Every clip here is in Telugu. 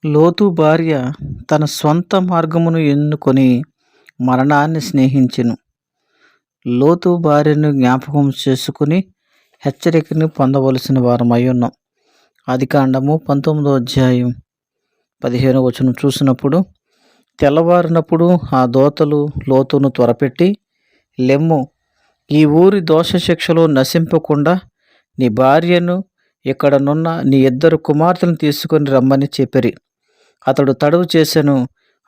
లోతు భార్య తన స్వంత మార్గమును ఎన్నుకొని మరణాన్ని స్నేహించెను. లోతు భార్యను జ్ఞాపకం చేసుకుని హెచ్చరికను పొందవలసిన వారమై ఉన్నాం. ఆదికాండము 19వ అధ్యాయం 15వ వచనం చూసినప్పుడు, తెల్లవారినప్పుడు ఆ దూతలు లోతును త్వరపెట్టి, లెమ్ము, ఈ ఊరి దోషశిక్షలో నశింపకుండా నీ భార్యను ఇక్కడనున్న నీ 2 కుమార్తెలను తీసుకొని రమ్మని చెప్పిరి. అతడు తడవు చేసెను.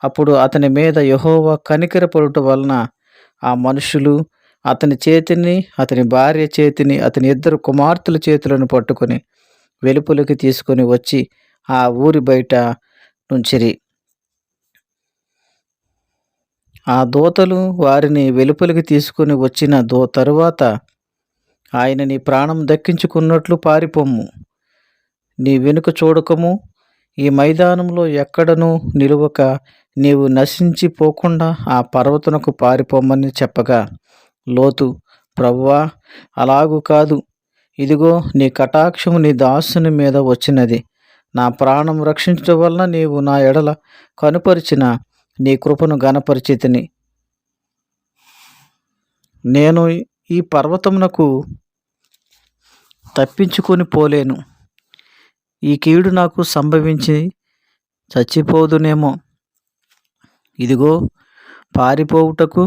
అప్పుడు అతని మీద యెహోవా కనికరపడుట వలన ఆ మనుషులు అతని చేతిని, అతని భార్య చేతిని, అతని 2 కుమార్తెల చేతులను పట్టుకొని వెలుపలికి తీసుకొని వచ్చి ఆ ఊరి బయట నుంచిరి. ఆ దూతలు వారిని వెలుపలికి తీసుకొని వచ్చిన తరువాత, ఆయన నీ ప్రాణం దక్కించుకున్నట్లు పారిపొమ్ము, నీ వెనుక చూడకము, ఈ మైదానంలో ఎక్కడనూ నిలువక నీవు నశించిపోకుండా ఆ పర్వతమునకు పారిపోమ్మని చెప్పగా, లోతు, ప్రభువా, అలాగు కాదు, ఇదిగో నీ కటాక్షము నీ దాసుని మీద వచ్చినది. నా ప్రాణం రక్షించడం వలన నీవు నా ఎడల కనుపరిచిన నీ కృపను గనపరిచితిని. నేను ఈ పర్వతమునకు తప్పించుకొని పోలేను. ఈ కీడు నాకు సంభవించి చచ్చిపోదునేమో. ఇదిగో, పారిపోవుటకు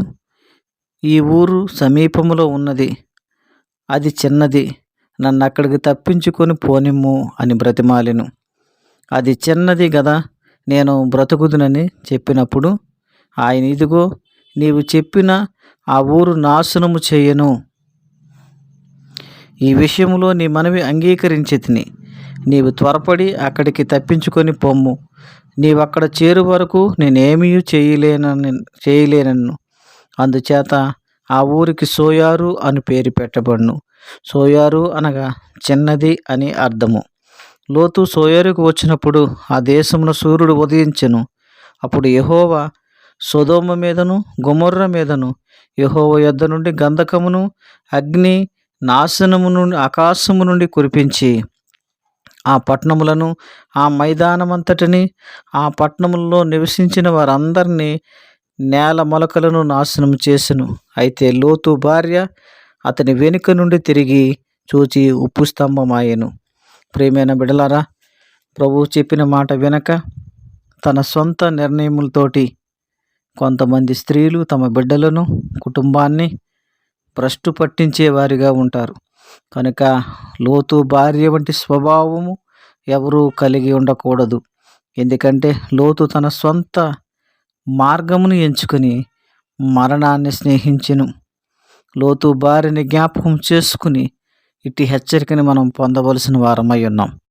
ఈ ఊరు సమీపములో ఉన్నది, అది చిన్నది, నన్ను అక్కడికి తప్పించుకొని పోనిమ్ము అని బ్రతిమాలెను. అది చిన్నది గదా, నేను బ్రతుకుదునని చెప్పినప్పుడు ఆయన, ఇదిగో నీవు చెప్పిన ఆ ఊరు నాశనము చేయను. ఈ విషయంలో నీ మనవి అంగీకరించితిని. నీవు త్వరపడి అక్కడికి తప్పించుకొని పొమ్ము. నీవక్కడ చేరు వరకు నేనేమీ చేయలేనన్ను. అందుచేత ఆ ఊరికి సోయారు అని పేరు పెట్టబడును. సోయారు అనగా చిన్నది అని అర్థము. లోతు సోయారుకు వచ్చినప్పుడు ఆ దేశమున సూర్యుడు ఉదయించెను. అప్పుడు యెహోవా సొదొమ మీదను గొమొర్రా మీదను యెహోవా యొద్ద నుండి గంధకమును అగ్ని నాశనము నుండి ఆకాశము నుండి కురిపించి ఆ పట్టణములను, ఆ మైదానమంతటిని, ఆ పట్టణములలో నివసించిన వారందరినీ, నేల మొలకలను నాశనం చేసెను. అయితే లోతు భార్య అతని వెనుక నుండి తిరిగి చూచి ఉప్పు స్తంభమాయెను. ప్రియమైన బిడ్డలారా, ప్రభువు చెప్పిన మాట వినక తన సొంత నిర్ణయములతోటి కొంతమంది స్త్రీలు తమ బిడ్డలను, కుటుంబాన్ని భ్రష్టు పట్టించే వారిగా ఉంటారు. కనుక లోతు భార్య వంటి స్వభావము ఎవరూ కలిగి ఉండకూడదు. ఎందుకంటే లోతు తన సొంత మార్గమును ఎంచుకొని మరణాన్ని స్నేహించెను. లోతు భార్యని జ్ఞాపకం చేసుకుని ఇట్టి హెచ్చరికని మనం పొందవలసిన వారమై ఉన్నాం.